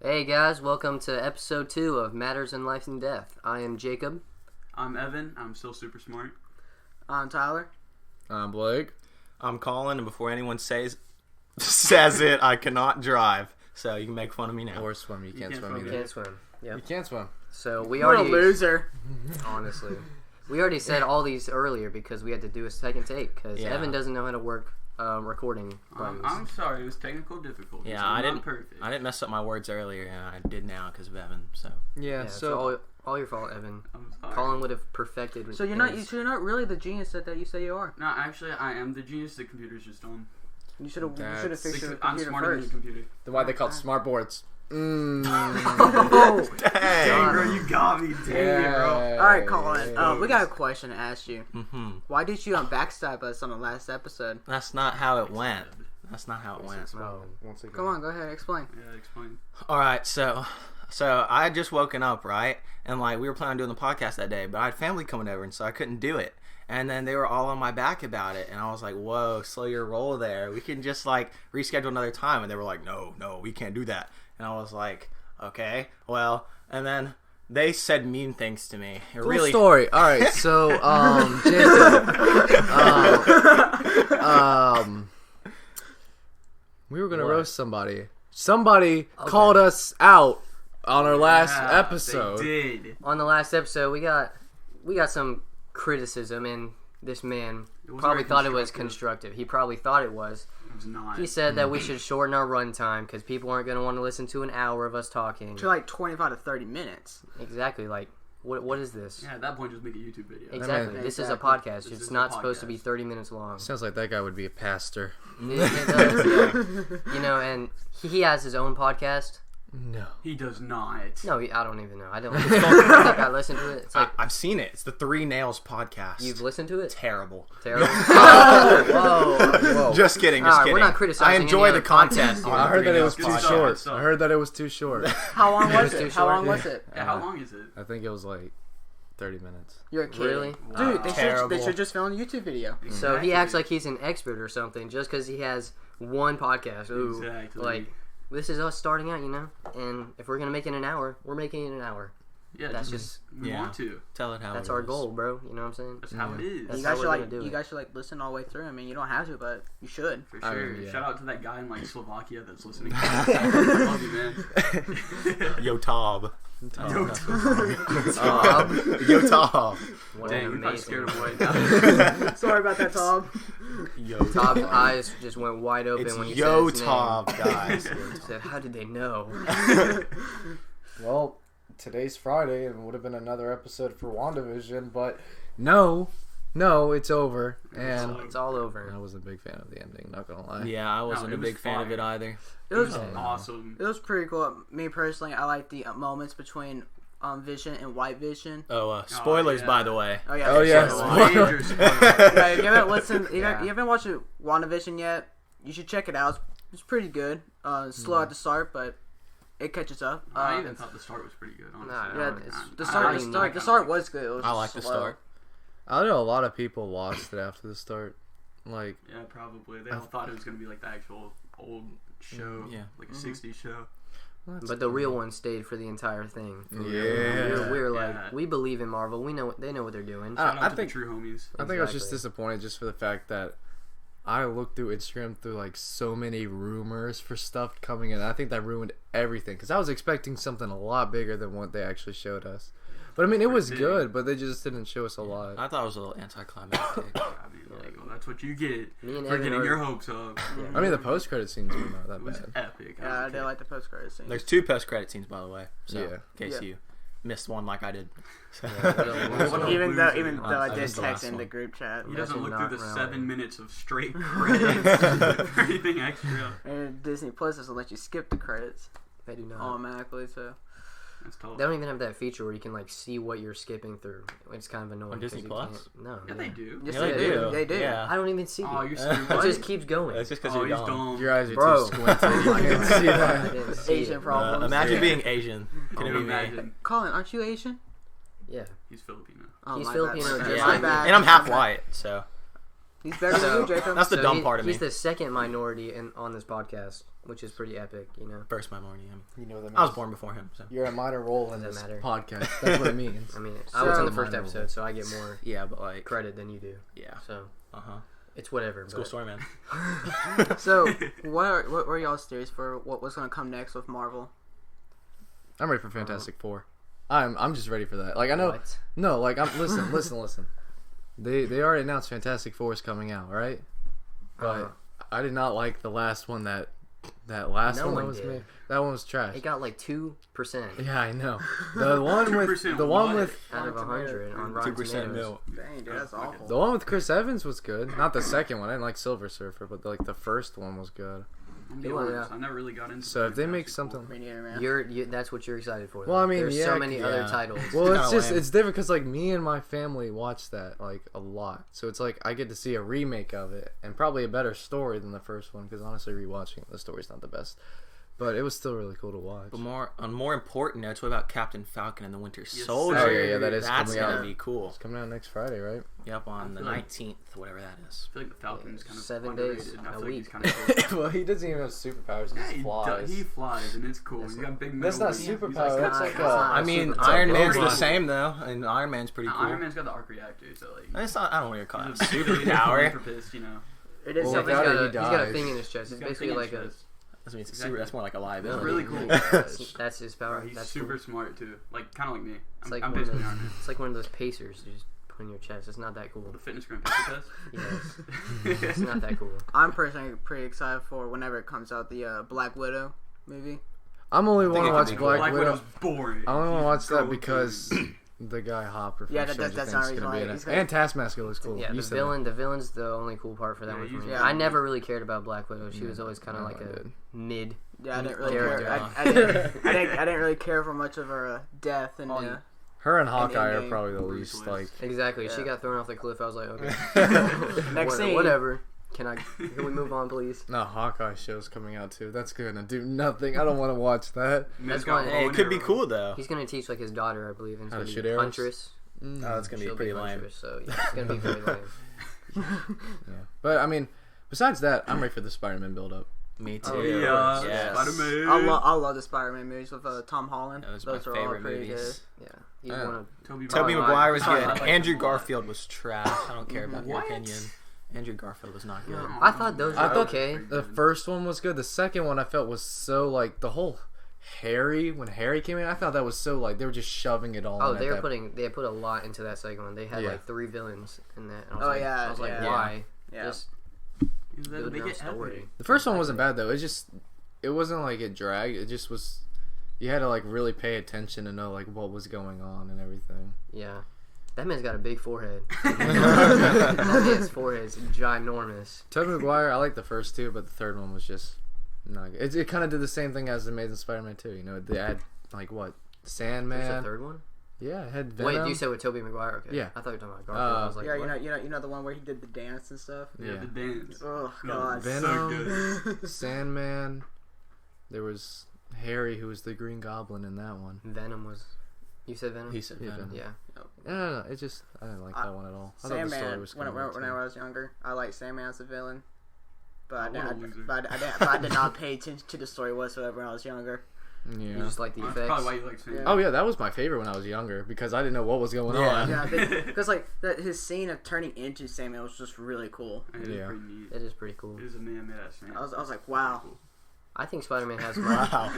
Hey guys, welcome to episode 2 of Matters in Life and Death. I am Jacob. I'm Evan. I'm still super smart. I'm Tyler. I'm Blake. I'm Collin, and before anyone says it, I cannot drive. So you can make fun of me now. Or swim. You can't swim You either. can't swim. Yep. You can't swim. So we What a already loser. honestly. We already said all these earlier because we had to do a second take because Yeah. Evan doesn't know how to work recording buttons. I'm sorry. It was technical difficulties. Yeah, I'm I not perfect. didn't mess up my words earlier, and I did now because of Evan. So Yeah, so all your fault, Evan. I'm sorry. Colin would have perfected. So you're not really the genius that you say you are. No, actually, I am the genius. The computer's just on. You should have fixed your I'm computer smarter than the first. computer. Then why they call it smart boards? Oh. Dang, bro, you got me. Dang, bro. All right, Colin. We got a question to ask you. Mm-hmm. Why did you backstab us on the last episode? That's not how it went. That's not how it went. No. Come on, go ahead, explain. Yeah, explain. All right, so I had just woken up, right, and like we were planning on doing the podcast that day, but I had family coming over, and so I couldn't do it. And then they were all on my back about it, and I was like, "Whoa, slow your roll there. We can just like reschedule another time." And they were like, "No, we can't do that." And I was like, "Okay, well." And then they said mean things to me. It Cool really story. All right, so Jacob, we were gonna What? roast somebody. Somebody called us out on our last Yeah, episode. They did. On the last episode, we got some criticism, and this man It was probably very thought it was constructive. constructive. He probably thought it was. It was not. He said that we should shorten our run time because people aren't going to want to listen to an hour of us talking. To like 25 to 30 minutes. Exactly. Like, what is this? Yeah, at that point, just make a YouTube video. Exactly. man- This is a Exactly. podcast. This It's is a not supposed to be podcast. 30 minutes long. Sounds like that guy would be a pastor. It does, yeah. You know, and he has his own podcast. No. He does not. No, I don't even know. I don't. It's called, I think I listened to it. It's like I've seen it. It's the Three Nails podcast. you've listened to it. Terrible. Terrible. Whoa. Just kidding. Just Alright, kidding. we're not criticizing I enjoy any the other content. podcasts on here. the I heard that Three it was Nails too podcast. short. So- I heard that it was too short. How long was too it? How short. long was it? Yeah, how long is it? I think it was like 30 minutes. You're a kid. Really? Dude, they Terrible. should just film a YouTube video. So he acts like he's an expert or something just because he has one podcast. Ooh, Exactly. like this is us starting out, you know. And if we're gonna make it an hour, we're making it an hour. Yeah, That's just we Yeah. want to. Tell it how that's it our is. goal, bro. You know what I'm saying? That's how it is. That's You how guys we're should gonna do it. you guys should listen all the way through. I mean, you don't have to, but you should. For I sure. mean, yeah. Shout out to that guy in like Slovakia that's listening. I love you, man. Yo, Tob. Yo, Yo, Tob. What Dang, an we probably scared amazing. him away. Sorry about that, Tom. Yo, Tob's Tob. eyes just went wide open It's when he Yo, said his Tob, name. guys. He said, "How did they know?" Well, today's Friday and it would have been another episode for Wanda Vision, but no, it's over. And It's all I over. wasn't a big fan of the ending, not gonna lie. Yeah, I wasn't it a was big fan of fire. it either. It was Awesome. it was pretty cool. Me personally, I like the moments between Vision and White Vision. Oh, spoilers, yeah. by the way. Oh yeah. Oh, yeah. Spoiler. Major spoiler. Yeah, if you haven't listened, you Yeah. haven't watched WandaVision yet, you should check it out. It's pretty good. Slow at the start, but it catches up. I even thought the start was pretty good, honestly. Nah, yeah, it's- the I start mean, was good. It was I just like the slow. start. I know a lot of people lost it after the start. Like, Yeah, probably. They all thought it was going to be like the actual old show. Yeah. Like a 60s show. But the real one stayed for the entire thing. For real. Yeah. We're like, Yeah. we believe in Marvel. We know they know what they're doing. Shout out I to think- the true homies. I think I was just Exactly. disappointed just for the fact that I looked through Instagram through like so many rumors for stuff coming in. I think that ruined everything because I was expecting something a lot bigger than what they actually showed us. But I mean, it was Big. good, but they just didn't show us a lot. I thought it was a little anticlimactic. I mean, like, well, that's what you get Me and for Evan getting are- your hopes up. I mean, the post-credit scenes were not that It was bad. epic. Yeah, I did like the post credit scene. There's 2 post-credit scenes, by the way. So, Yeah. in case Yeah. you missed one like I did. What a Even loser. though I I did missed the text last in the one. group chat, He doesn't look Imagine through the not 7 rallying. minutes of straight credits for anything extra. and Disney Plus doesn't let you skip the credits They do not. automatically. So That's tough. They don't even have that feature where you can like see what you're skipping through. It's kind of annoying. On Disney 'cause you Plus? can't- No. Yeah, they do. yes, Yeah, they they do. do. They do. Yeah. I don't even see Oh, it. you're It stupid. just keeps going. That's just because Oh, you're he's dumb. dumb. Your eyes are Bro. too squinty. You can't see I that. didn't see Asian it. problems. Imagine Yeah. being Asian. Can it Oh, be me? imagine. Colin, aren't you Asian? Yeah. He's Filipino. Oh, He's my Filipino, bad. just My like bad. And I'm half My bad. white, so. He's better than you, Jacob. That's the dumb part of me. He's the second minority on this podcast, which is pretty epic, you know. First minority. You know that I was born before him. So. You're a minor role in Doesn't this matter. podcast. That's what it means. I mean, I was in the So- first episode, so I get more Yeah, but like. credit than you do. Yeah. So Uh-huh. it's whatever. It's a cool but- story, man. So, what were y'all's theories for what's going to come next with Marvel? I'm ready for Fantastic Four. I'm just ready for that. Like I know, What? no, like I'm listen. They already announced Fantastic Four is coming out, right? But Uh-huh. I did not like the last one that last No one one that was did. made. That one was trash. It got like 2% Yeah, I know. The one with 2% the one what? with out of 100 on Rotten 2% Tomatoes. milk. Dang, dude, that's awful. the one with Chris Evans was good. Not the second one. I didn't like Silver Surfer, but like the first one was good. I'm be Yeah. honest, I never really got into. So if they make Fantastic Four. something, Me neither, man. That's what you're excited for. Well, I though. mean, there's yeah, so many yeah. other titles. well, it's kinda just lame. it's different because like me and my family watch that like a lot, so it's like I get to see a remake of it and probably a better story than the first one. Because honestly, rewatching it, the story's not the best, but it was still really cool to watch. But on more important notes, what about Captain Falcon and the Winter Yes, Soldier? sir. Oh yeah, that is That's coming gonna out. be cool. It's coming out next Friday, right? Yep, on the feel like- 19th, whatever that is. I feel like the Falcon's kind of 7 underrated. days, I a feel like week. he's kind of cool. Well, he doesn't even have superpowers. Yeah, He just flies. he flies and it's cool. That's He's got big. That's metal not wings. He's superpower, that's like I mean, It's a Iron Man's the robot. same though, and Iron Man's pretty cool. Iron Man's got the arc reactor, so like. It's not. I don't want to call it He's a a superpower. philanthropist, you know. It is Well, He's something. got, without it, a, he he's got a dies. thing in his chest. He's It's got basically big like a. chest. That's, it's Exactly. that's more like a It's liability. really cool. That's his power. He's That's super cool. smart too. Like kind of like me. It's I'm, like I'm one of basically those, Iron Man. it's like one of those pacers you just put in your chest. It's not that cool. The fitness gram pacer test. Yes, it's not that cool. I'm personally pretty excited for whenever it comes out, the Black Widow movie. I'm only think want to it watch could be cool. Black Widow's Widow. boring. I only want to watch Go that because the guy Hopper from Yeah, Stranger that's Things not is reason gonna be why in he's it. gonna- And Taskmaster looks cool. Yeah, You the said villain's the only cool part for that Yeah, one for he's me. really I good. never really cared about Black Widow. She Mm. was always kind of No, like I a did. mid. Yeah, I didn't really Character. care. I didn't really care for much of her death and. Oh, Her and Hawkeye are Endgame. probably the Bruce least Willis. like. Exactly. She Yeah. got thrown off the cliff. I was like, okay. Next scene. Whatever. Can we move on, please? No, Hawkeye show's coming out too. That's gonna do nothing. I don't want to watch that. That's got why- bow Hey, it and could be arrow. cool though. He's gonna teach like his daughter, I believe, and How to it's shoot gonna be arrows? Huntress. Oh, it's gonna be She'll pretty lame. Huntress, so yeah, it's gonna be very lame. Yeah, but I mean, besides that, I'm ready for the Spider-Man build-up. Me too. Oh, Yeah, Yes. Spider-Man. I love the Spider-Man movies with Tom Holland. Those Those are are my all favorite pretty movies. Yeah, he's Yeah. one of. Tobey Tobey Oh, Maguire was I good. like Andrew that. Garfield was trash. I don't care about your What? opinion. Andrew Garfield was not good. I thought those were I thought okay. The first one was good. The second one I felt was so like the whole when Harry came in, I thought that was so like they were just shoving it all. Oh, in they at were that- putting. They put a lot into that second one. They had Yeah. like 3 villains in that. And I was Oh, like, yeah, I was like, yeah. why? Yeah. Just He's the build your own biggest story. The first one wasn't bad though. It wasn't like it dragged. It just was. You had to like really pay attention to know like what was going on and everything. Yeah. That man's got a big forehead. That man's forehead is ginormous. Tobey Maguire, I like the first two, but the third one was just not good. It kind of did the same thing as Amazing Spider-Man 2. You know, they had like what There's a Sandman. third one? Yeah, it had Venom. Wait, you said with Tobey Maguire? Okay. Yeah. I thought you were talking about Garfield. I was like, Yeah, what? you know the one where he did the dance and stuff. Yeah, Yeah. the dance. Oh No, god. Venom. So good. Sandman. There was Harry, who was the Green Goblin in that one. Venom was. You said Venom? He said Yeah, Venom. Yeah. No, it just I didn't like that one at all. I thought the story Sandman. was When kind of I was younger, I liked Sandman as a villain, but What a loser. I did not pay attention to the story whatsoever when I was younger. You yeah. just like the That's effects. probably why you like Sandman. Yeah. Oh yeah, that was my favorite when I was younger because I didn't know what was going Yeah. on. Yeah, because like his scene of turning into Sandman was just really cool. It is Yeah. pretty neat. It is pretty cool. It is a man made out of sand. I was like, wow. I think Spider-Man has my Wow.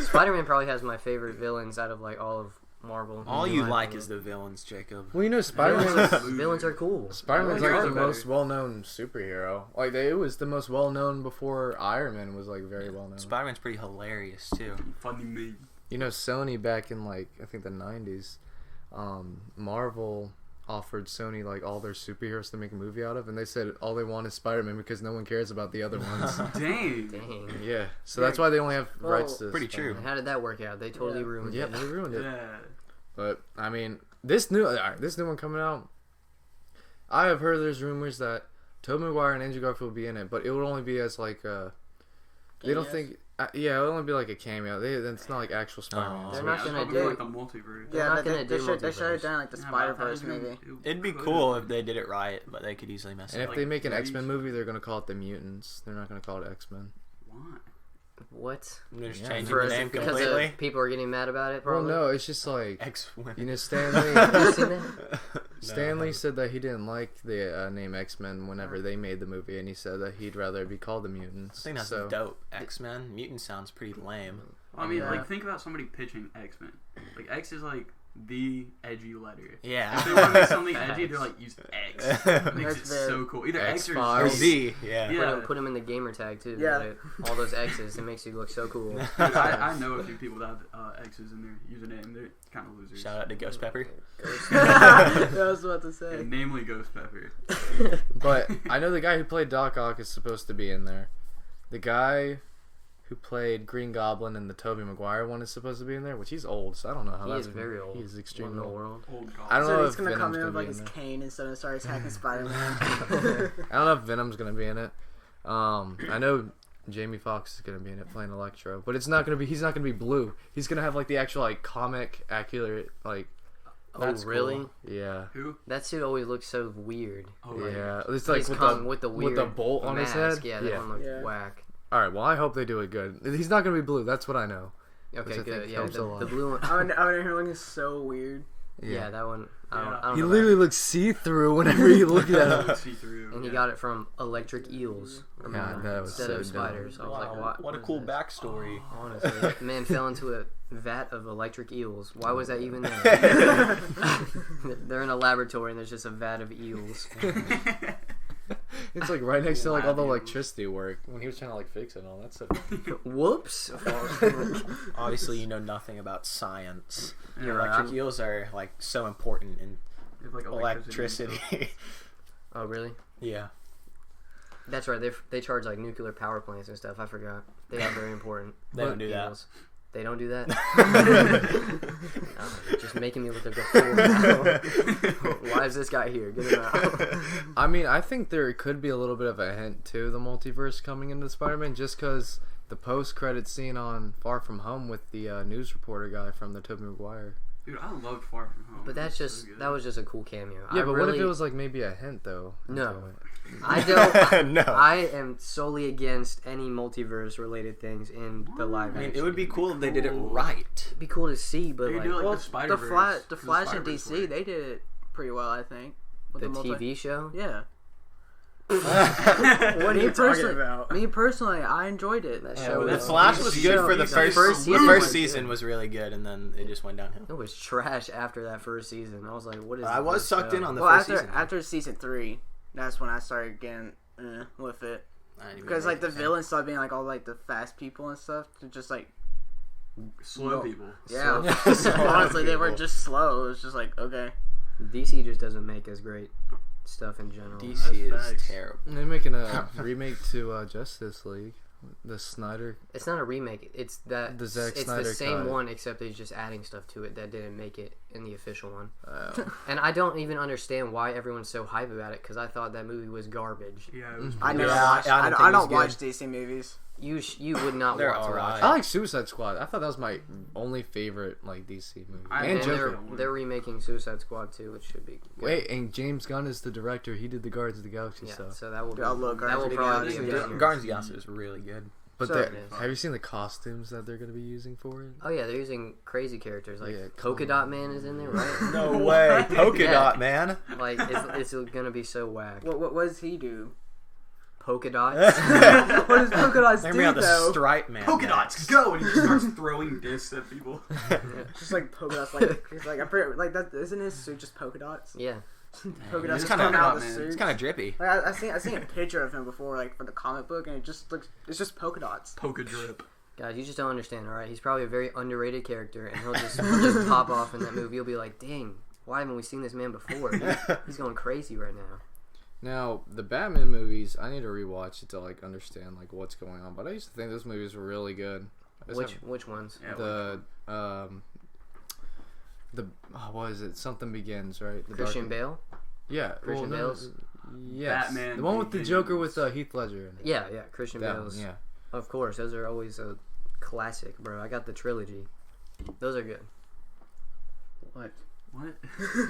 Spider-Man probably has my favorite villains out of like all of Marvel. All in you my like opinion. is the villains, Jacob. Well, you know, Spider-Man. Villains are cool. Spider-Man's Villains like are the better. most well-known superhero. Like it was the most well-known before Iron Man was like very well-known. Spider-Man's pretty hilarious too. Funny me. You know, Sony back in like I think the 90s, Marvel offered Sony like all their superheroes to make a movie out of, and they said all they want is Spider-Man because no one cares about the other ones. Dang. Dang. Yeah, so that's why they only have Well, rights to. pretty true. How did that work out? They totally Yeah. ruined Yeah, it. they ruined it. Yeah. But I mean, this new one coming out, I have heard there's rumors that Tobey Maguire and Andrew Garfield will be in it, but it would only be as like they don't Yes. think Yeah, it'll only be like a cameo. It's not like actual Spider-Man. They're so not it's gonna probably do like the multiverse. They're Yeah, not gonna do they shut multiverse. it down like the Yeah, Spider-Verse but I movie. It'd be could. cool if they did it right, but they could easily mess And it if up. they make an Race. X-Men movie, they're gonna call it the Mutants. They're not gonna call it X-Men. Why? What? They're just Yeah. changing For the us, name because completely. people are getting mad about it. Well, Probably. no, it's just like X-Women. you know, Stanley. You seen that? Stanley said that he didn't like the name X-Men whenever they made the movie, and he said that he'd rather be called the Mutants. I think that's so, dope. X-Men. Mutant sounds pretty lame. I mean, Yeah. like, think about somebody pitching X-Men. Like, X is like the edgy letter. Yeah. If they want to make something edgy, they're like, use X. It makes it That's very- so cool. Either X or X-Files. Or Z. Z. Yeah. Yeah. Put them in the gamer tag too. Yeah. Like, all those X's. It makes you look so cool. Dude, I know a few people that have X's in their username. They're kind of losers. Shout out to Ghost Pepper. I was about to say. And namely Ghost Pepper. But I know the guy who played Doc Ock is supposed to be in there. The guy who played Green Goblin in the Tobey Maguire one is supposed to be in there, which he's old, so I don't know how He that's is very old. He's extremely in the old. world. Old God. I don't know So if he's gonna come Venom's in with gonna like be his in there. cane instead of start attacking Spider-Man. I don't know if Venom's gonna be in it. I know Jamie Foxx is gonna be in it playing Electro, but it's not gonna be. He's not gonna be blue. He's gonna have like the actual like comic accurate like. Oh, That's really? cool. Yeah. Who? That suit always looks so weird. Oh, right. Yeah, it's like He's with come the with the weird bolt on his mask. head. Yeah, that one looked Yeah. whack. All right. Well, I hope they do it good. He's not gonna be blue. That's what I know. Okay, Which I good. think Yeah, helps a the lot. blue one. I would hear looking so weird. Yeah, that one. I don't, Yeah. I don't He know literally that. looks see-through whenever you look at him. See through. And he got it from electric eels. Remember? that was Instead so of dumb. spiders. I was like, what? What a is cool this? backstory. Honestly, the man fell into a vat of electric eels. Why was that even there? They're in a laboratory and there's just a vat of eels. It's like right next to like all the Lab eels. electricity work when he was trying to like fix it and all that stuff. Whoops. Obviously, you know nothing about science. You're right. Electric eels are like so important in It's like electricity. Oh, really? Yeah. That's right. They charge like nuclear power plants and stuff. I forgot. They are very important. They don't do that. Eels. They don't do that? Oh, you're just making me look like a fool now. Why is this guy here? Get him out. I mean, I think there could be a little bit of a hint to the multiverse coming into Spider-Man just because the post-credit scene on Far From Home with the news reporter guy from the Tobey Maguire. Dude, I loved Far From Home. But that's It was just so good. that was just a cool cameo. Yeah, I but what really, if it was like maybe a hint though? No. into it? I don't. No. I am solely against any multiverse related things in the live I mean, action. it would be cool if they did it right. It'd be cool to see, but They like do like Well, the Spider-Verse. the Flash in Spider-Verse DC, way. they did it pretty well, I think. With the multi- TV show. Yeah. What are you talking personally- about? Me personally, I enjoyed it. That Yeah, show the was- Flash was good for the The first first the season first was season good. was really good, and then it just went downhill. It was trash after that first season. I was like, "What is?" I was this sucked show? in on the Well, first season. after season 3, that's when I started getting with it. I didn't even Because like the make it. villains started being like all like the fast people and stuff. To just like Slow No. people. yeah, So- honestly they were people. just slow. It was just like okay. DC just doesn't make as great stuff in general. DC That's is facts. terrible. And they're making a remake to Justice League, the Snyder. It's not a remake. It's that. The Zack it's Snyder the same cut. one, except they're just adding stuff to it that didn't make it in the official one. And I don't even understand why everyone's so hype about it because I thought that movie was garbage. Yeah, it was I never Yeah, watched. I I don't don't, think it was watch DC movies. You would not They're want to alright. watch I it. like Suicide Squad. I thought that was my only favorite like DC movie. I- And And Joker. they're remaking Suicide Squad too, which should be good. Wait, and James Gunn is the director. He did the Guardians of the Galaxy Yeah, stuff. so that will be, I love that Guardians will of the probably Galaxy. be a Yeah. banger. Guardians of the Galaxy is really good. But So they're- it is. have you seen the costumes that they're going to be using for it? Oh yeah, they're using crazy characters like Yeah, Polka Dot Man is in there, right? No way, polka Yeah. dot man. Like it's gonna be so whack. What does he do? Polka dots. What does polka dots They do bring out the though? stripe man. Polka dots, next. go! And he just starts throwing discs at people. Just like polka dots, like it's like I'm pretty like that. Isn't his suit just polka dots? Yeah. Polka dots It's just kinda coming out hot, of the man. suit. It's kind of drippy. Like, I seen a picture of him before, like for the comic book, and it just looks. It's just polka dots. Polka drip. Guys, you just don't understand, alright? He's probably a very underrated character, and he'll just pop off in that movie. You'll be like, dang, why haven't we seen this man before? He's going crazy right now. Now, the Batman movies, I need to rewatch it to like understand like what's going on. But I used to think those movies were really good. I just haven't- Which ones? Yeah, what is it? Something Begins, right? The Christian Dark- Bale? Yeah, Christian no, Bale's? Yes, Batman the one with the Begins. Joker with Heath Ledger in it. Yeah, Christian That Bale's. one, yeah. Of course, those are always a classic, bro. I got the trilogy. Those are good. What? What?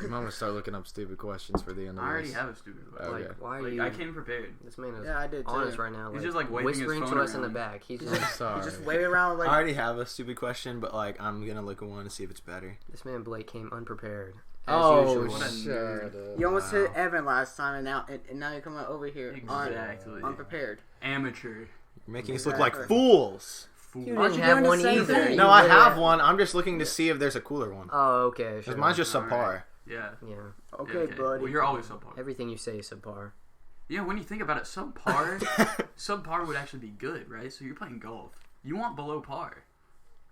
I'm gonna start looking up stupid questions for the end of I already this. have a stupid question. Okay. Like, why are Like, you? I came prepared. This man is Yeah, I did too. honest right now. He's Like, just, like, waving his whispering phone to us in the around. back. He's I'm just sorry. Just wave around like. I already have a stupid question, but like I'm gonna look at one and see if it's better. this man Blake came unprepared. As Oh, usual. What a shut nerd. up. You almost hit Wow. Evan last time, and now you're coming over here Exactly. unprepared. Amateur. You're making us look like Exactly. fools. Fool. You Aren't didn't you have doing the one same either. thing? You No, I literally have had- one. I'm just looking to see if there's a cooler one. Oh, okay. Sure. Because mine's just Alright. subpar. Yeah. Yeah. Okay, buddy. Well, you're always subpar. Everything you say is subpar. Yeah, when you think about it, subpar would actually be good, right? So you're playing golf. You want below par,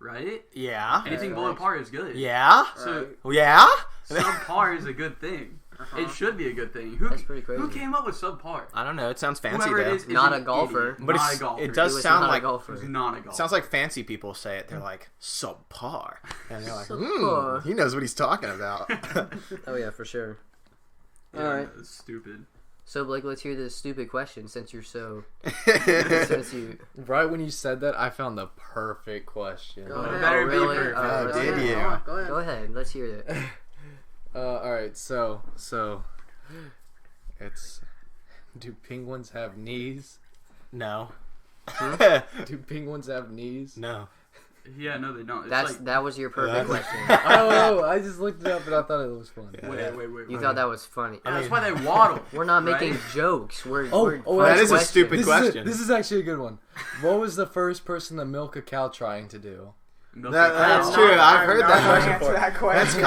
right? Yeah. Anything Right. below par is good. Yeah. So Yeah. subpar is a good thing. It should be a good thing. Who, That's pretty crazy. Who came up with subpar? I don't know. It sounds fancy Whoever it though. is Not an a golfer. idiot. But Not it's, a golfer. it does He was sound not a like golfer. He's not a golfer. sounds like fancy people say it. They're like subpar, and they're like, Subpar. he knows what he's talking about. Oh yeah, for sure. Yeah, Alright. That's stupid. So Blake, let's hear this stupid question since you're so yeah, since you. Right when you said that, I found the perfect question. Go Oh, ahead. better be really? perfect. Oh, let's did hear it. you? Go ahead. Go ahead. Let's hear it. All right, so it's do penguins have knees? no, Do penguins have knees? no. Yeah, no, they don't. It's That's like, that was your perfect question. I don't know. I just looked it up and I thought it was funny. wait. You thought that was funny. I That's mean- why they waddle. We're not making right? jokes. We're that is a questions. stupid This question. This is actually a good one. What was the first person to milk a cow trying to do? Milk That's the true. cow. I've heard that question Answer before. that question.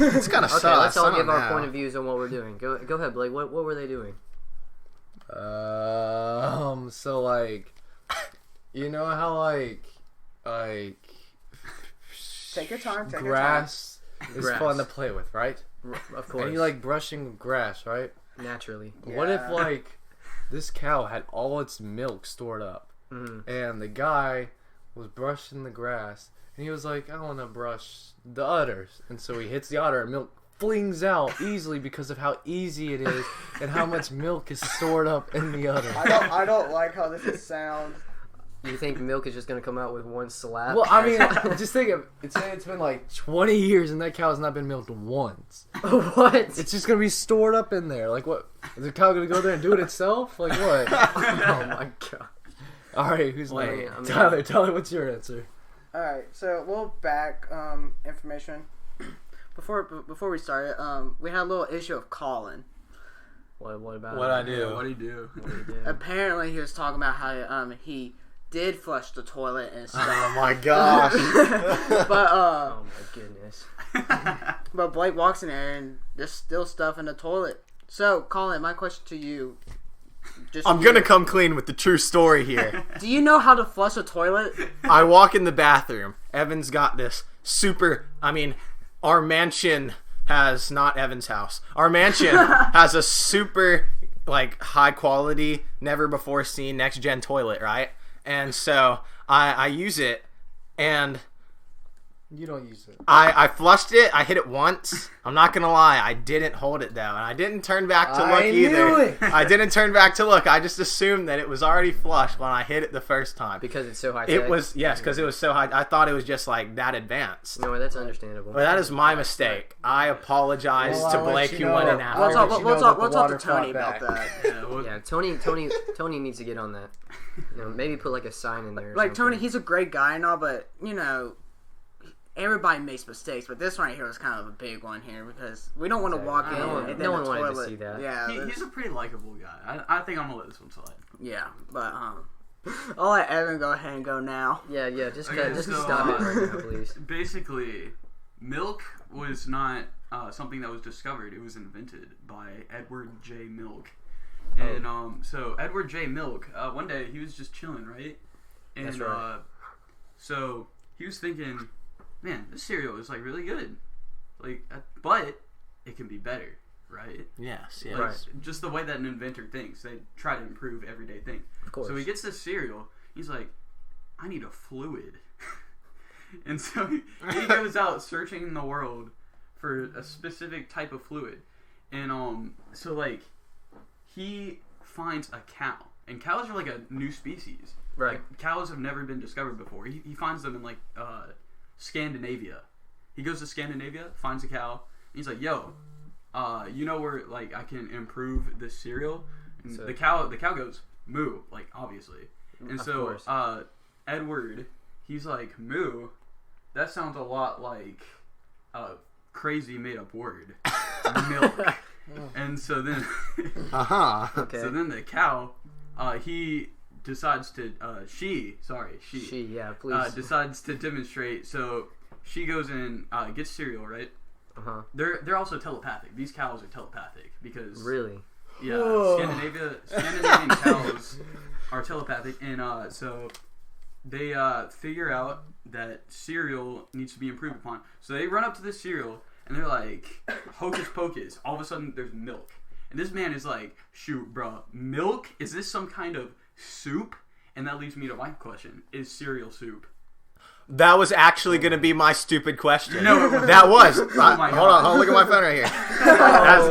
That's kind of Okay, sus. let's all I don't give our know. point of views on what we're doing. Go ahead, Blake. What were they doing? So like, you know how like Take your time. Take grass is Grass. fun to play with, right? Of course. And you like brushing grass, right? naturally. What if Yeah. like this cow had all its milk stored up, Mhm. and the guy was brushing the grass, and he was like, "I want to brush the udders," and so he hits the udder, and milk flings out easily because of how easy it is and how much milk is stored up in the udder. I don't like how this sounds. You think milk is just gonna come out with one slap? Well, I mean, just think of it. Say it's been like 20 years and that cow has not been milked once. what? It's just gonna be stored up in there. Like, what? Is the cow gonna go there and do it itself? Like, what? Oh my god. All right, who's Wait, next? I mean- Tyler, what's your answer? All right, so a little back information. Before we started, we had a little issue of Collin. What about What I it? do? Yeah, what do you do? What do you do? Apparently, he was talking about how he did flush the toilet and stuff. Oh my gosh. but Oh my goodness. but Blake walks in there and there's still stuff in the toilet. So, Collin, my question to you. I'm gonna come clean with the true story here. Do you know how to flush a toilet? I walk in the bathroom. Evan's got this our mansion has, not Evan's house. Our mansion has a super, like, high quality, never before seen next gen toilet, right? And so I use it, and You don't use it. I flushed it. I hit it once. I'm not gonna lie, I didn't hold it though, and I didn't turn back to look I knew either. it. I didn't turn back to look. I just assumed that it was already flushed when I hit it the first time. Because it's so high. It was, yes, because it was so high. I thought it was just like that advanced. No, that's understandable. But that is my mistake. I apologize Well, to I'll let Blake you who went know. in I'll after. let you know that the We'll talk to water Tony fought about back. that. Yeah, well, Yeah, Tony needs to get on that. You know, maybe put like a sign in there. Or Like, something. Tony, he's a great guy and all, but, you know, everybody makes mistakes, but this one right here was kind of a big one here because we don't want to walk in No one- and no then one the wanted to toilet. see that. Yeah, he's a pretty likable guy. I think I'm gonna let this one slide. yeah, but I'll let Evan go ahead and go now. Yeah, just Okay, just so, stop it right now, please. Basically, milk was not something that was discovered. It was invented by Edward J. Milk. And so Edward J. Milk, one day he was just chilling, right? And That's right. so he was thinking, man, this cereal is like really good, like, but it can be better, right? Yes, Like, yes. just the way that an inventor thinks, they try to improve everyday things. Of course. So he gets this cereal. He's like, I need a fluid. And so he goes out searching in the world for a specific type of fluid. And so like he finds a cow. And cows are like a new species. Right. Like, cows have never been discovered before. He finds them in like Scandinavia. He goes to Scandinavia, finds a cow, and he's like, "Yo, you know where like I can improve this cereal?" And So- the cow goes moo, like obviously. And Of so course. Edward, he's like, "Moo, that sounds a lot like a crazy made up word, milk." And so then, Okay. so then the cow, he decides to she Yeah, please. decides to demonstrate. So she goes and gets cereal, right? Uh-huh. They're also telepathic. These cows are telepathic because Really? yeah, Whoa. Scandinavian cows are telepathic, and so they figure out that cereal needs to be improved upon. So they run up to this cereal and they're like, hocus pocus. All of a sudden, there's milk, and this man is like, shoot, bro, milk? Is this some kind of soup? And that leads me to my question: is cereal soup? That was actually going to be my stupid question. No, it wasn't. That was. my Hold on, look at my phone right here.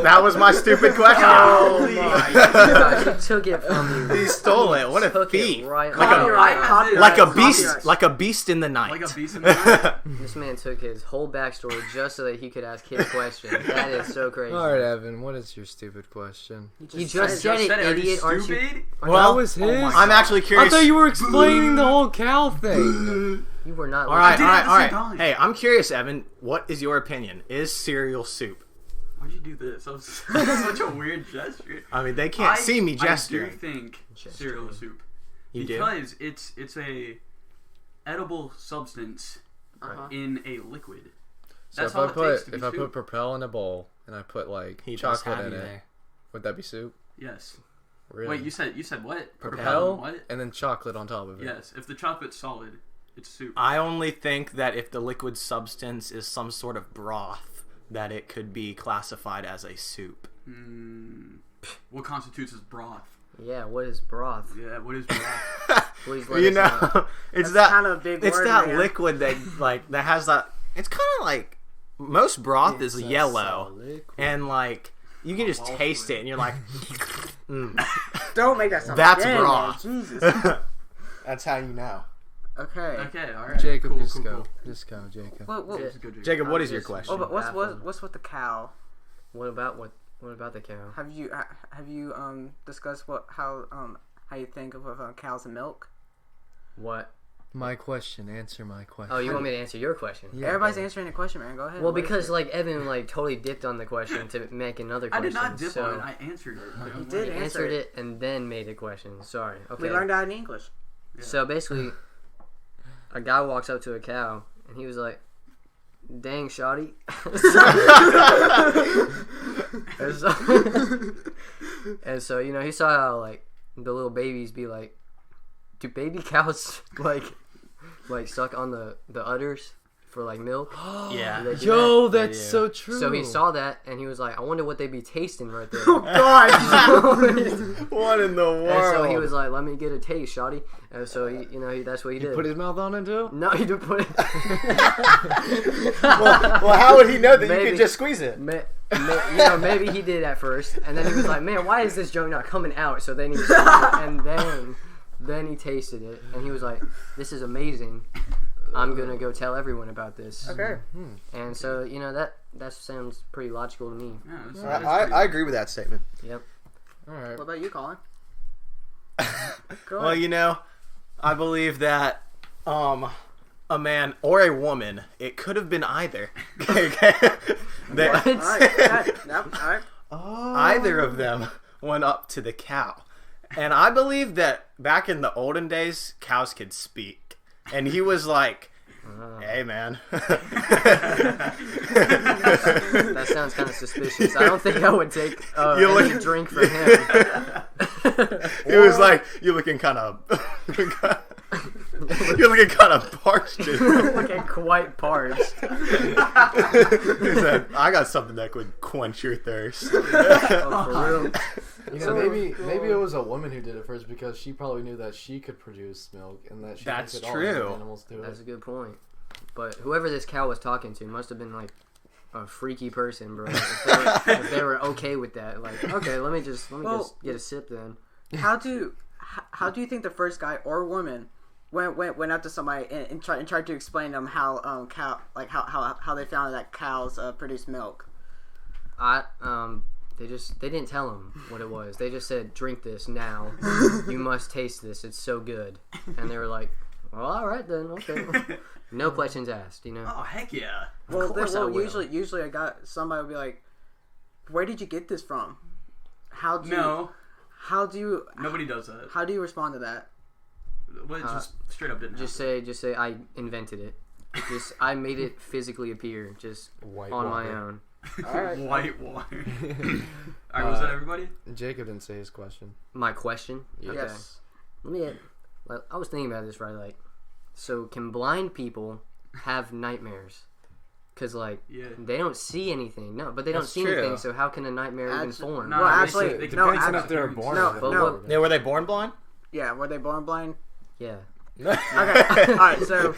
That was my stupid question. Oh my gosh, he took it from you. He stole it. What a Took thief! it right Like a- Copyright, copyright, Like a copyright. beast, like a beast in the night. Like a beast in the night. This man took his whole backstory just so that he could ask his question. That is so crazy. All right, Evan, what is your stupid question? You just said it, Are you idiot, aren't you? stupid? Well, that was his. my I'm actually I curious. thought you were explaining the whole cow thing. You were not. All right, did all it right, at the all same right. time. Hey, I'm curious, Evan. What is your opinion? Is cereal soup? Why'd you do this? That was such a weird gesture. I mean, they can't see me I gesturing. do think cereal is soup. You do? Because it's a edible substance in a liquid. So That's if all I it put takes to be if I soup. put Propel in a bowl and I put like He does chocolate have in you it, there. would that be soup? Yes. Really? Wait, you said what? Propel What? and then chocolate on top of it. Yes. If the chocolate's solid, it's soup. I only think that if the liquid substance is some sort of broth, that it could be classified as a soup. What constitutes as broth? Yeah, what is broth? Yeah. What is broth? Please let You us know, it's That's that kind of a big it's word, that man. liquid that like that has that. It's kind of like most broth It's is a yellow, solid liquid. and like you can just all taste for it, and you're like, Don't make that sound. That's again, broth. man. Jesus. that's how you know. Okay. Okay. All right. Jacob, cool, just cool, go. cool. Just go, Jacob. What, what, Let's go, Jacob. Jacob, what is your just- question? oh, but Baffled. what's with the cow? What about the cow? Have you discussed how you think of cows and milk? What? My question. Answer my question. Oh, you want me to answer your question? Yeah, Everybody's go. answering the question, man. Go ahead. Well, What is because it? like Evan like totally dipped on the question to make another I question. did not dip so on it. I answered it. He did he answer answered it. it and then made a question. Sorry. Okay. We learned that in English. So basically, a guy walks up to a cow and he was like, "Dang, shawty." and so you know he saw how like the little babies be like, do baby cows like suck on the udders for like milk? Yeah. Do they do Yo, that? that's so true. So he saw that and he was like, I wonder what they be tasting right there. God. What in the world? And so he was like, let me get a taste, shawty. And so that's what he did. Put his mouth on it too. No, he didn't put it. well, how would he know that you Maybe. could just squeeze it? Maybe he did at first, and then he was like, man, why is this junk not coming out? So then he and then he tasted it, and he was like, this is amazing. I'm gonna go tell everyone about this. Okay. And so that sounds pretty logical to me. Yeah, that's pretty agree with that statement. Yep. All right. What about you, Colin? Go Well, ahead. I believe that a man or a woman, it could have been either. What? All right. All right. Either of them went up to the cow. And I believe that back in the olden days, cows could speak. And he was like, hey, man. That sounds kind of suspicious. I don't think I would take You any look- drink from him. He was like, you're looking kind of... You're looking kind of parched. Dude. Looking quite parched. He said, I got something that could quench your thirst. Oh, for real. You know, maybe it was a woman who did it first because she probably knew that she could produce milk and that she That's could all true. other animals do That's a it. good point. But whoever this cow was talking to must have been like a freaky person, bro. If they were okay with that, like, okay, let me just get a sip then. How do how do you think the first guy or woman went up to somebody and tried to explain to them how how they found that cows produce milk? They didn't tell him what it was. They just said, "Drink this now. You must taste this. It's so good." And they were like, "Well, all right then. Okay." No questions asked. You know. Oh heck yeah! Well, Of course I will. usually I got somebody would be like, "Where did you get this from? How do you Nobody does that. how do you respond to that?" Well, it just straight up didn't Just say I invented it. I made it physically appear just White on my water. own. All right. White water. Alright, was that everybody? Jacob didn't say his question. My question. Okay. Yes. I was thinking about this, right? Like, so can blind people have nightmares? Because Yeah. they don't see anything. No, but they don't That's see true. anything. So how can a nightmare even Actually- form? No, Well, they actually, can- they can no, pick Depends on up if they're hearing born. No, with it. but no. what- Yeah, were they born blind? Yeah, were they born blind? Yeah. Okay. All right. So,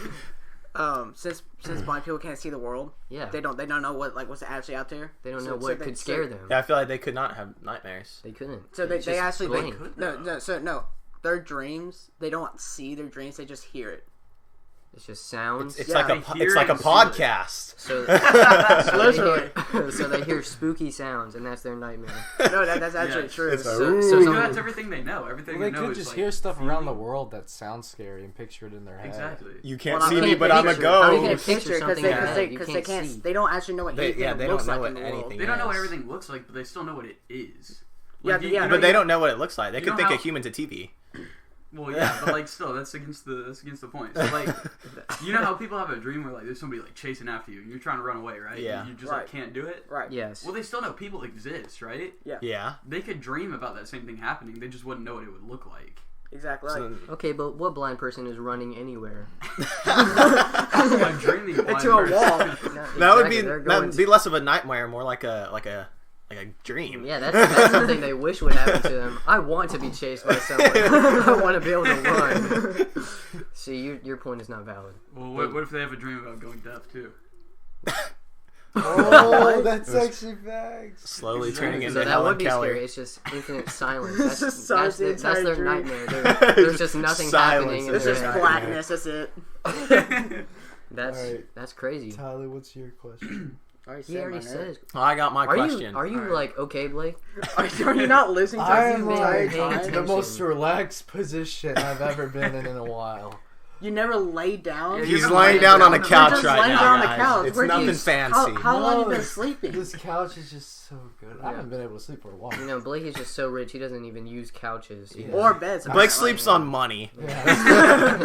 since blind people can't see the world, Yeah. they don't know what's actually out there. They don't So- know so what they- could so- scare them. Yeah, I feel like they could not have nightmares. They couldn't. So they It's just actually blank. no their dreams, they don't see their dreams, they just hear it. It's just sounds. It's Yeah, like they a hear it's like a and see it. podcast. So, Literally. so they hear spooky sounds, and that's their nightmare. No, that's actually Yes. true. It's a- So Ooh. So some- that's everything they know. Everything Well, they they know could is just like, hear stuff feeling. around the world that sounds scary and picture it in their head. Exactly. You can't Well, see I me, can't but I'm a picture- how you They can ghost. can't picture picture because something in your head. You they can't can't see. they don't actually know what They anything don't looks know like what in the world. anything They don't know what Yes. everything looks like, but they still know what it is. Yeah, you- yeah, you know But they you- don't know what it looks like. They You could know think a how- human's a TV. Well, yeah, but like still, that's against the point. So like, you know how people have a dream where like there's somebody like chasing after you, and you're trying to run away, right? Yeah. You just Right. like can't do it. Right. Yes. Well, they still know people exist, right? Yeah. They could dream about that same thing happening. They just wouldn't know what it would look like. Exactly. So Right. then- Okay, but what blind person is running anywhere? I'm dreaming blind Into a person. wall. No, that would be exactly, they're going be less of a nightmare, more like a dream. Yeah, that's something they wish would happen to them. I want to be chased by someone. I want to be able to run. See, your point is not valid. Well, what if they have a dream about going deaf too? Oh, that's actually facts. Slowly turning So into that Helen would be Keller. scary. It's just infinite silence. It's just silence the that's entire their dream. nightmare. There's just nothing Silence happening. In is It's their just Right. head. blackness. That's it. That's Alright. that's crazy. Tyler, what's your question? He already says. Well, I got my Are question. you Alright. like okay, Blake? Are you not listening to I us am the entire like paying time? attention. the most relaxed position I've ever been in a while. You never lay down. Yeah, He's You're laying not down on a laying down. couch You're just right laying now, down on the guys. couch. It's Where do you- nothing fancy. How long you No, been sleeping? This couch is just so good. I haven't been able to sleep for a while. You know, Blake is just so rich. He doesn't even use couches. He Or beds. Blake apparently. sleeps on money. Yeah.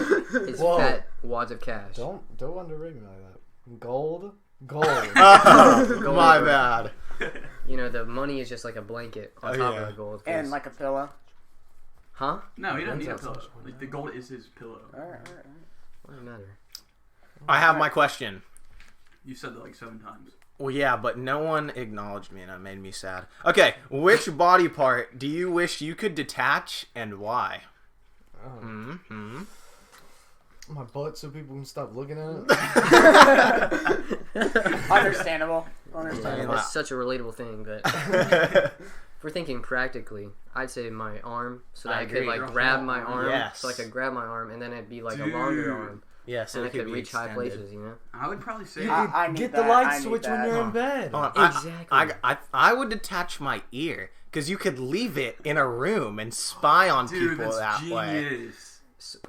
His Whoa. fat wads of cash. don't underrate me like that. Gold. Oh, my bad. You know, the money is just like a blanket on Oh, top yeah. of the gold. 'Cause- And like a pillow. huh? No, he doesn't need a That's pillow. also- Like, the gold is his pillow. Alright. What does it matter? I have my question. You said that like 7 times. Well, yeah, but no one acknowledged me, and it made me sad. Okay, which body part do you wish you could detach, and why? Mm-hmm. My butt, so people can stop looking at it. Understandable. Yeah. That's such a relatable thing, but if we're thinking practically, I'd say my arm, so that I I could agree. like Your grab whole my arm. arm, Yes. so I could grab my arm, and then it'd be like a Dude. longer arm, Yeah, so and I it could could be reach high extended. places. You know? I would probably say. I need Get that. the light I need switch when that. you're in bed. Hold on, Exactly. I would detach my ear, because you could leave it in a room and spy on Dude, people that's that way. genius.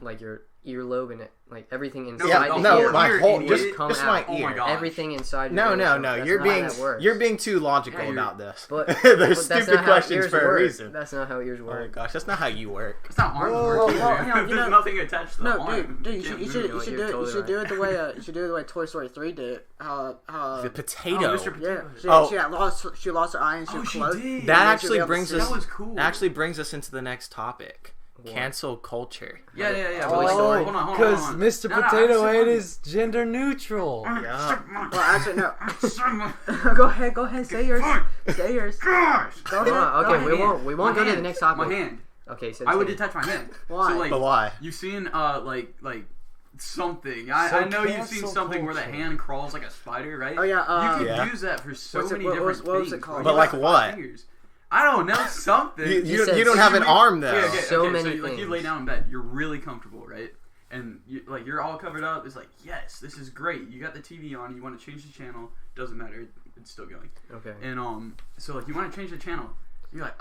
Like your earlobe and like everything No, inside. Yeah, the no, ear my ear, whole, idiot. just come my out. Oh my ear. God. Everything inside. No, your no, ear, no. that's You're not being how that works. you're being too logical Yeah, about this. But They're but that's stupid not how questions ears for a work. reason. That's not how ears Oh my work. gosh, that's not how you work. That's not arms Whoa, work well, either. hang on, you There's know- nothing attached to the No, arm. dude, can't you should move. do it. No, You should you're do it. You totally should do it the way. You should do it the way Toy Story 3 did it. How The Oh, potato. Mr. yeah, Potato. she lost her eye and she Oh, she closed. did. That And then she'll be actually able to brings see. us. That was cool. Actually brings us into the next topic. What? Cancel culture. Yeah. Toy but Story. hold on. Because hold on. Mr. No, no, Potato I'm Head sorry. is gender neutral. Yeah. Well, actually, no. Gosh. Go ahead. Say yours. Say yours. Go ahead. Okay, go we ahead. won't go to the next topic. My hand. Okay, so I would say- detach my hand. Why? So, like, But why? you've seen like something. I So know you've seen cancel something where the culture. hand crawls like a spider, right? Oh, yeah. You could Yeah. use that for so What's it- many what different was it things. called? But, You like, got what? 5 fingers. I don't know, something. You said don't have an arm though. Yeah, okay, So okay, many so, like, you things. lay down in bed, you're really comfortable, right? And you're all covered up. It's like, yes, this is great. You got the TV on. You want to change the channel. Doesn't matter. It's still going. Okay. And so like you want to change the channel. You're like,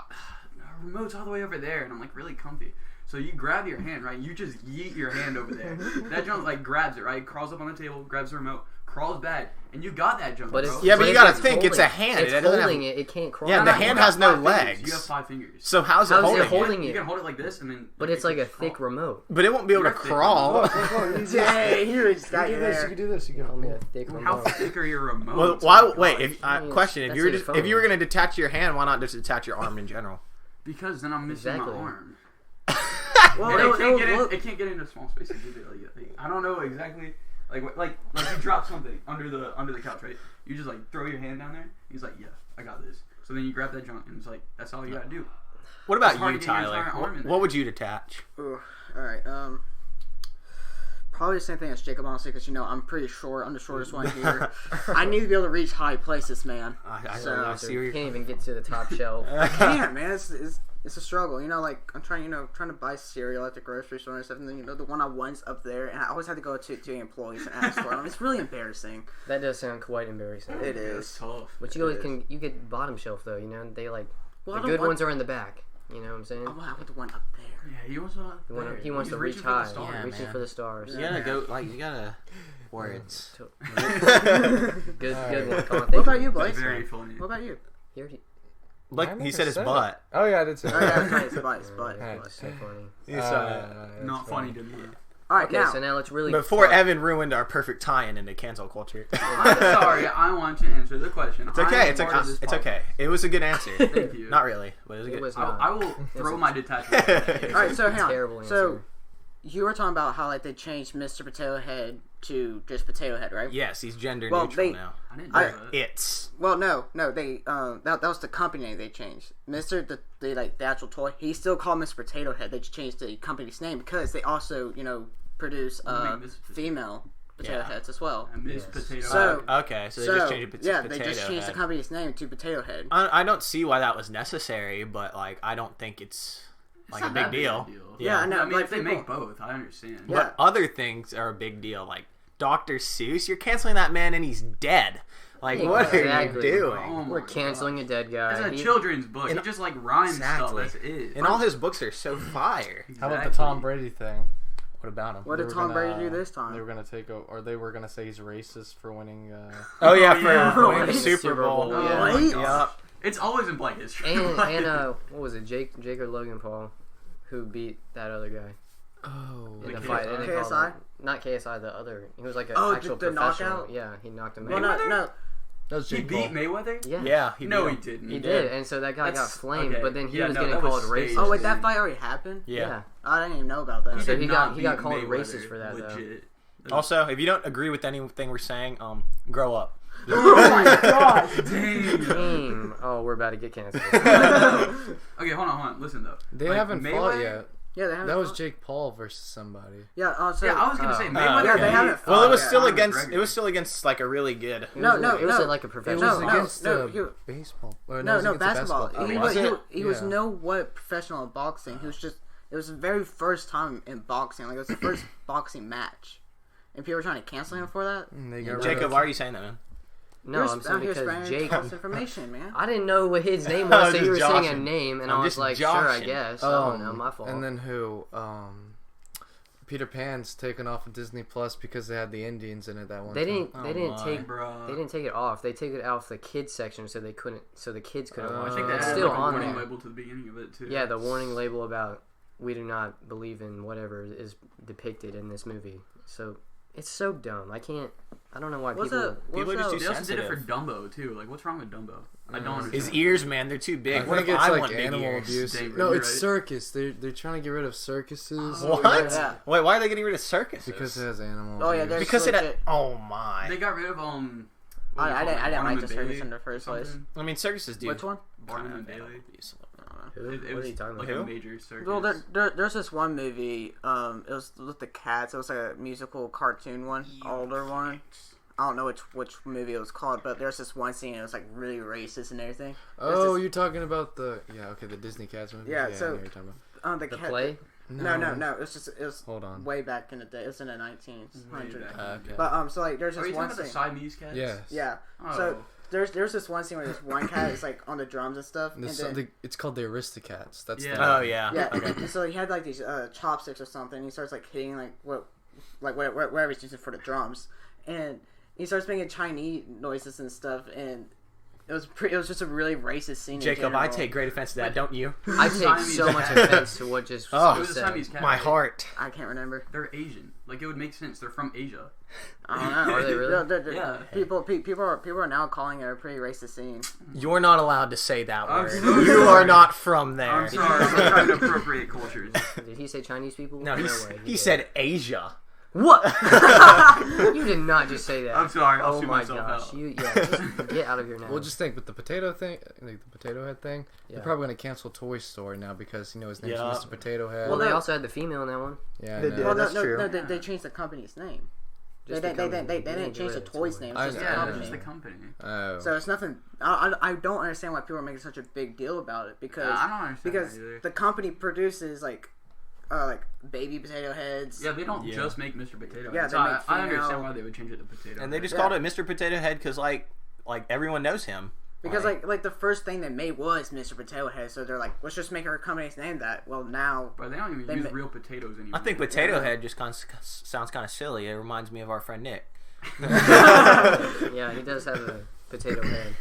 the remote's all the way over there, and I'm like really comfy. So you grab your hand, right? You just yeet your hand over there. That junk like grabs it, right? Crawls up on the table, grabs the remote, crawls back, and you got that junk. But bro. it's, Yeah, but you if gotta it's think, it's a holding- hand. It's It doesn't have- holding it. It can't crawl. Yeah, No, the no, hand you got has no 5 fingers. legs. You have 5 fingers. So how's it How's it holding? holding You it? can hold it like this, and then. But it's like a can thick crawl. remote. But it won't be able to You're thick. crawl. Dang, you just got you there. do this. You Call me a thick How remote. thick are your remotes? Well, Oh why? my Wait. gosh. If I mean, question: that's if you his were if you were phone. gonna detach your hand, why not just detach your arm in general? Because then I'm missing Exactly. my arm. Well, And it it can't get into small spaces either. Like, I don't know exactly. Like you drop something under the couch, right? You just like throw your hand down there. He's like, yeah, I got this. So then you grab that junk, and it's like that's all you gotta do. What about It's hard you, to get your Tyler? entire arm in What, there. what would you detach? Ooh, all right. Probably the same thing as Jacob, honestly, because I'm pretty short. I'm the shortest one here. I need to be able to reach high places, man. I So- see where You you're can't even get to the top shelf. Can't, man. It's a struggle. Like I'm trying to buy cereal at the grocery store and stuff, and then the one I want's up there, and I always have to go to the employees and ask for them. It's really embarrassing. That does sound quite embarrassing. It Yeah, is. it's tough. But you always you get bottom shelf though. They like Well, I the don't good want- ones are in the back. You know what I'm saying? I want the one up there. Yeah, he wants to. He wants He's to reach reaching for the high, stars. Yeah, reaching man. for the stars. You gotta go. You gotta. Words. Good one, Colin. What about you, It's boys? very funny. What about you? Here he. Like he said, his butt. Oh yeah, I did say Oh, yeah, that. it's butt. It's butt. Alright. It's so funny. It's, Not funny to me. All right, Okay, now. so now let's really Before talk- Evan ruined our perfect tie-in into cancel culture. I'm sorry. I want to answer the question. It's okay. It's okay. It was a good answer. Thank you. Not really, but it was a It good. was I not. will throw my detachment. All right, so hang on. Terrible So answer. you were talking about how like they changed Mr. Potato Head to just Potato Head, right? Yes, he's gender Well, neutral they- now. I didn't know I- that. It's. Well, no, they that was the company name they changed. The actual toy, he's still called Mr. Potato Head. They just changed the company's name because they also produce mean Mr. Potato- female potato Yeah. heads as well. I miss potato. So- Okay, so they just changed it to yeah, potato they just changed head. the company's name to Potato Head. I don't see why that was necessary, but like I don't think it's like a not big that big deal. a deal. Yeah, I know. I mean, like, if they people- make both, I understand. Yeah. But other things are a big deal, like Dr. Seuss. You're canceling that man, and he's dead. Like, what are you Exactly. doing? Oh We're my canceling God. a dead guy. It's a He- children's book. He just like rhymes Exactly. stuff. That's it. And all his books are so fire. How about the Exactly. Tom Brady thing? What about him? What They did were Tom Brady gonna- do this They time? were gonna take over, or they were gonna say he's racist for winning. Oh yeah, yeah. for winning the Super Super Bowl. Bowl, yeah. What? Yep. It's always in Black History. and Like, what was it? Jake or Logan Paul, who beat that other guy Oh, in the The fight? KSI? And they called KSI? him- not KSI, the other. He was like an Oh, actual the professional. knockout? Yeah, he knocked him Well, out. no. that was he Jake beat Paul. Mayweather. Yeah, Yeah, he No, beat he him. didn't. he did, and so that guy got That's- flamed. okay. But then he Yeah, was no, getting that was called staged. racist. Oh wait, that fight already happened. Yeah. I didn't even know about that. So did he not got beat called Mayweather, racist for that, though. legit. Also, if you don't agree with anything we're saying, grow up. Oh my god! Dang. Damn. Oh, we're about to get canceled. Okay, hold on. Listen though. They Like, haven't fought Mayweather- yet. Yeah, they haven't. That was Jake Paul versus somebody. Yeah. So Yeah, I was gonna say Mayweather. yeah, they beat- haven't Well, it was Yeah, still Conor against. McGregor. It was still against like a really good. No, It was no. like a It professional. was No, against no, you- baseball. Or No, it was against a basketball. basketball. He Oh, was was it? he was Yeah. no what professional in boxing. He was just it was the very first time in boxing. Like it was the first boxing match, and people were trying to cancel him for that. And they got rid Jacob, of- why are you saying that, man? No, I'm out saying here because spreading Jake. false information, man. I didn't know what his name I was, was so you just were saying a joshing. name, and I'm I was just like, sure, I joshing. guess. Oh no, my fault. And then who? Peter Pan's taken off of Disney Plus because they had the Indians in it that one they time. didn't. Oh They didn't my. take. Bruh. They didn't take it off. They took it off the kids section, so they couldn't. So the kids couldn't watch I it. think they It's had still like a on warning there. label to the beginning of it too. Yeah, the warning label about we do not believe in whatever is depicted in this movie. So it's so dumb. I don't know why What's people. People are just too They also did it for sensitive. Dumbo too. Like, what's wrong with Dumbo? I don't understand. His ears, man, they're too big. I What think if it's I like want big animal ears? abuse. Dang, No, you're it's right. circus. They're trying to get rid of circuses What? Yeah. Wait, why are they getting rid of circuses? because it has animal. Oh, yeah, abuse. there's- Because it. legit. Oh my. They got rid of I what didn't do you call it? like Barnum the and circus Bailey in the first place. something? I mean, circuses do. Which one? Barnum and Bailey. Who? It What are was you talking like about? a major circus. Well, there's this one movie. It was with the cats. It was like a musical cartoon one, older one. I don't know which movie it was called, but there's this one scene. It was like really racist and everything. Oh, you're talking about the the Disney Cats movie. Yeah, I know so- what you're talking about. The play? No. It was Hold on. way back in the day. It was in the 1900s. Okay. But so like there's Are this you one talking about scene. the Siamese cats? Yes. Yeah. Oh. So there's this one scene where this one cat is like on the drums and stuff. And then, It's called the Aristocats. That's Yeah. the Oh yeah. yeah. Okay. And so he had like these chopsticks or something. And he starts like hitting whatever he's using for the drums, and he starts making Chinese noises and stuff. And it was just a really racist scene. Jacob, I take great offense to that, don't you? I take Siamese so much cat. offense to what just It was was a said. Siamese cat. My right? heart. I can't remember. They're Asian. Like, it would make sense. They're from Asia. I don't know. Are they really? Yeah. People are now calling it a pretty racist scene. You're not allowed to say that I'm word. so You sorry. are not from there. I'm sorry. I'm not trying to appropriate cultures. Did he say Chinese people? No, way. he did. said Asia. What? You did not just say that. I'm sorry. I'll Oh sue my myself gosh! out. Just get out of here now. Well, just think with the potato thing, like the potato head thing. Yeah. They're probably gonna cancel Toy Story now because his name's Yeah. Mr. Potato Head. well, no. they also had the female in that one. yeah, They I know. did. Well, that's no, true. no, they changed the company's name. They Just the didn't company. change the Get rid toys' of name. I It's just know. the Yeah, company. just the company. Oh. So it's nothing. I don't understand why people are making such a big deal about it because I don't understand because that either. the company produces like baby potato heads. Yeah, they don't Yeah. just make Mr. Potato Head. Yeah, So they I make understand female- why they would change it to Potato And they Head. just Yeah. called it Mr. Potato Head because like everyone knows him. Because like the first thing they made was Mr. Potato Head, so they're like, let's just make our company's name that. Well, now But they don't even They use ma- real potatoes anymore. I think Potato Head just sounds kind of silly. It reminds me of our friend Nick. Yeah, he does have a potato head.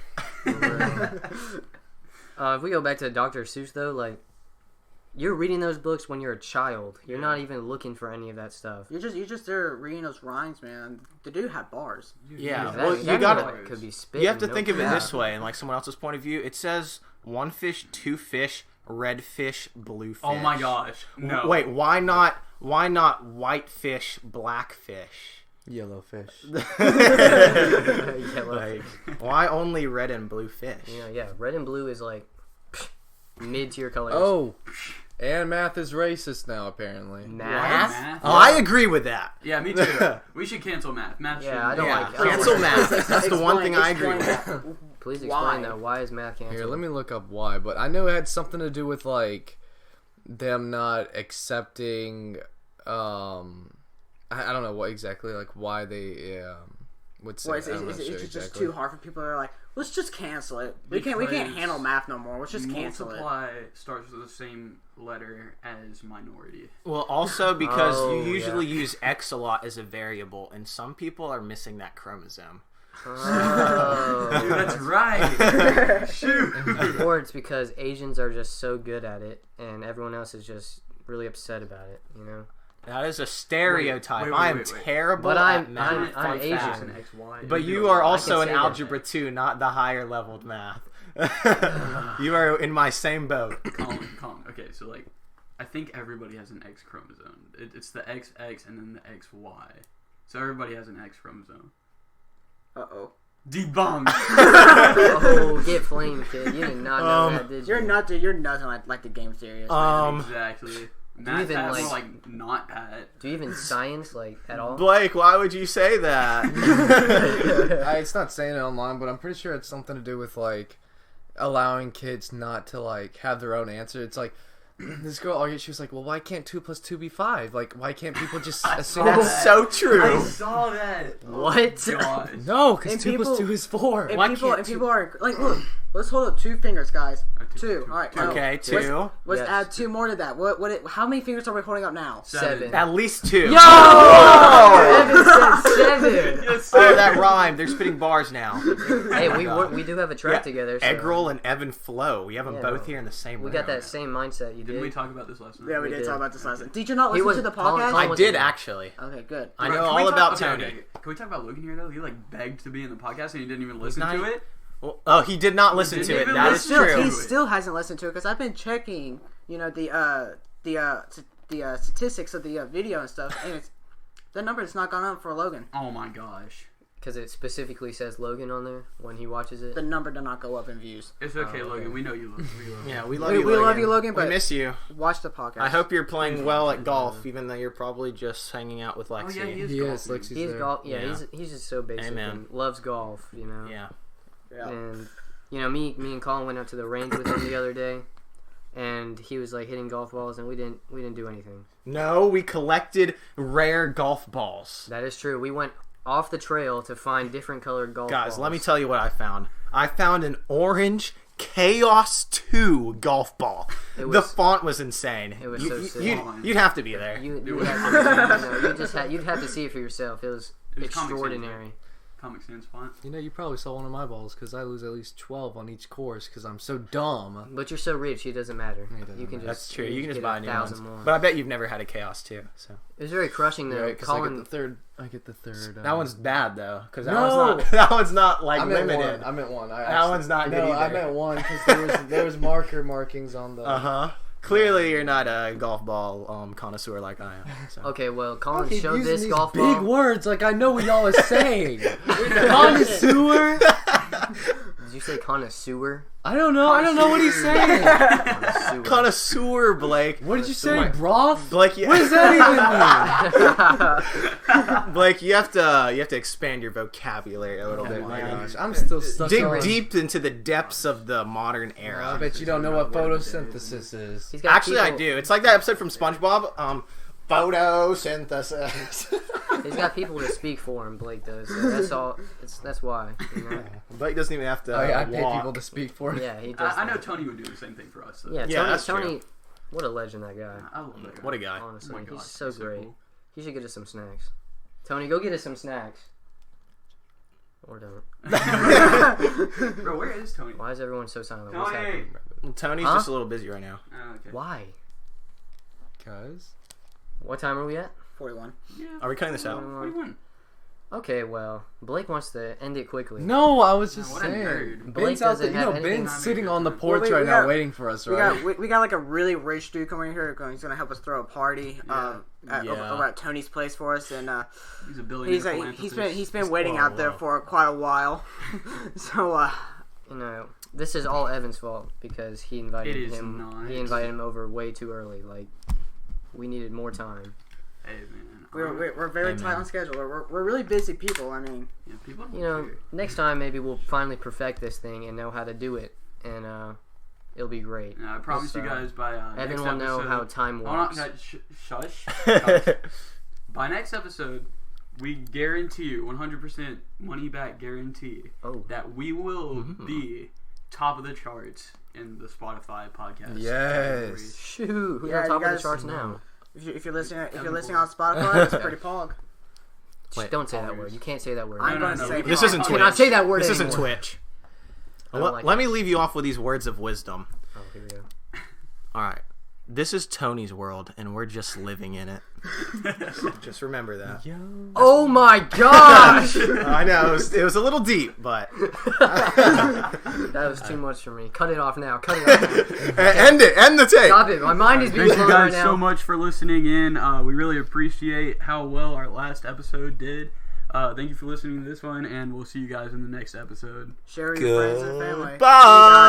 If we go back to Dr. Seuss, though, like, you're reading those books when you're a child. You're not even looking for any of that stuff. you're just there reading those rhymes, man. The dude had bars. Yeah, That, well, that you gotta. boy could be spitting. You have to no think of it cap. this way, and like someone else's point of view, it says one fish, two fish, red fish, blue fish. Oh my gosh. No. Wait, why not white fish, black fish? Yellow fish. Yellow Like, fish. why only red and blue fish? Yeah, red and blue is like mid-tier colors. Oh, and math is racist now apparently. math? Math? Oh, I agree with that. Yeah, me too. We should cancel math. Math Yeah, should I don't Yeah, like. I don't cancel like math. That's the one thing I agree Explain with. that. Please Why? explain though. Why is math canceled? Here, let me look up why, but I know it had something to do with like them not accepting. I don't know what exactly, like why they would say. Well, it's I don't know just exactly. too hard for people that are like, let's just cancel it. We can't handle math no more. Let's just cancel it. Multiply starts with the same letter as minority. Well, also because Oh, you usually yeah. use X a lot as a variable, and some people are missing that chromosome. Oh. Dude, that's right. Shoot. Or it's because Asians are just so good at it, and everyone else is just really upset about it. You know. That is a stereotype. Wait, I am wait. terrible But at I'm math. I'm Fun Asian. fact. An X, Y. But you are also in say that. Algebra 2, not the higher leveled math. You are in my same boat. Collin. Okay, so like, I think everybody has an X chromosome. It's the XX and then the XY. So everybody has an X chromosome. Uh-oh. Debunked. Oh, get flamed, kid! You did not know that, did you? You're nothing like the game serious. Exactly. Matt even, Pat, like- more like not Pat. Do you even science like at all? Blake, why would you say that? It's not saying it online, but I'm pretty sure it's something to do with like allowing kids not to like have their own answer. It's like this girl argued. She was like, "Well, why can't 2 + 2 be 5? Like, why can't people just assume That's so true. saw that. What? God. No, because And 2 people- + 2 is 4. And Why people can't are like, look, let's hold up 2 fingers, guys. Two. All right. now, Okay, 2. Let's Yes. add 2 more to that. How many fingers are we holding up now? 7. At least 2. Evan said 7. Yes, Oh, sir. that rhymed. They're spitting bars now. Hey, we do have a track together. So Egg roll and Evan Flow. We have them Yeah. both here in the same room. we got that same mindset. You Didn't did. we talk about this last night? Yeah, we We did did. talk about this last time. Did you not He listen was- to the Collin- podcast? Collin I was- did actually. Okay, good. I Bro, know can we all talk- about okay, Tony. okay. Can we talk about Logan here though? He like begged to be in the podcast and he didn't even listen not- to it. Well, oh, he did not listen didn't to it. even That is listen to true. it. He still hasn't listened to it because I've been checking, the statistics of the video and stuff, and the number has not gone up for Logan. Oh my gosh. because it specifically says Logan on there when he watches it. The number did not go up in views. It's okay, Oh, Logan. okay. We know you love. Yeah, we love We you, Logan. love you, Logan, but we miss you. watch the podcast. I hope you're playing well at golf, even though you're probably just hanging out with Lexi. Oh yeah, he is. He is. golfing. Lexi's He's there. golf. Yeah, Yeah. he's just so basic Amen. and loves golf. You know. Yeah. Yeah. And me and Collin went out to the range with him the other day, and he was like hitting golf balls, and we didn't do anything. No, we collected rare golf balls. That is true. We went off the trail to find different colored golf balls. Guys, let me tell you what I found. I found an orange Chaos 2 golf ball. It The was- font was insane. It was so sick. You'd have to be there. You'd was have to see it for yourself. It was Comic Sans, extraordinary. Comic Sans font. You know, you probably saw one of my balls because I lose at least 12 on each course because I'm so dumb. But you're so rich, it doesn't matter. It doesn't You can matter. just That's true. You can just get buy new 1,000 ones. more. But I bet you've never had a Chaos 2. So It was very crushing though. Yeah, because I Collin, get the third. I get the third. that one's bad though, because that No! that one's not like I meant limited. one. I meant one. That one's not good No, I either. meant one because there was marker markings on the. Clearly, you're not a golf ball connoisseur like I am. So. okay, well, Collin Keep showed using this these golf big ball. words like I know what y'all is saying. Connoisseur. Did you say connoisseur? I don't know. I don't know what he's saying. Connoisseur. Connoisseur, Blake. What did you say? Broth. Blake, What does that even mean? Blake, you have to expand your vocabulary a little bit, Oh my man. gosh, I'm still stuck Dig on. deep into the depths of the modern era. I bet you don't know what photosynthesis is. He's got Actually, I people- do. It's like that episode from SpongeBob. Photosynthesis. He's got people to speak for him, Blake does. So that's all. That's why. You know? Blake doesn't even have to. Oh yeah, I pay walk. people to speak for it. Yeah, he does. I know that. Tony would do the same thing for us. So. Yeah, Yeah, that's Tony. true. What a legend that guy. I love that guy. What a guy. Honestly, Oh my God, he's so he's so great. cool. He should get us some snacks. Tony, go get us some snacks. Or don't. Bro, where is Tony? Why is everyone so silent? What's Tony! happening? Tony's Huh? just a little busy right now. Oh, okay. Why? Cause What time are we at? 41. Yeah. Are we cutting this out? 41. Okay, well, Blake wants to end it quickly. no, I was just What a saying. nerd. Blake Ben's out there. doesn't You have know, anything Ben's on sitting me. on the porch Wait, right we now, got- waiting for us, We right? got we got like a really rich dude coming here. He's gonna help us throw a party Yeah. over at Tony's place for us, and He's a billionaire. he's been waiting out there for quite a while. So You know, this is all Evan's fault because he invited It is him. not. He invited him over way too early. Like, we needed more time. Hey man. we're very tight on schedule. We're really busy people. I mean, Yeah, people don't You know, care. next time maybe we'll finally perfect this thing and know how to do it, and it'll be great. I promise you So, guys by Evan next will know episode- how time Hold on, works. guys, shush. Shush. By next episode, we guarantee you 100% money back guarantee Oh, that we will be top of the charts in the Spotify podcast. Yes. categories. shoot! Who's Yeah, on you top of guys- the charts now? if you're listening Evan on Spotify, it's pretty pog. Wait, Don't say that word. You can't say that word. I'm No, gonna no, say This pog. isn't I Twitch. cannot say that word This anymore. isn't Twitch. I don't like Let it. me leave you off with these words of wisdom. Oh, here we go. All right. This is Tony's world, and we're just living in it. Just remember that. Oh my gosh! I know it was a little deep, but That was too much for me. Cut it off now. Cut it off now. end the tape. Stop it. My mind is being Thank you blown right guys now. so much for listening in. We really appreciate how well our last episode did. Thank you for listening to this one, and we'll see you guys in the next episode. Share with your friends and family. Bye.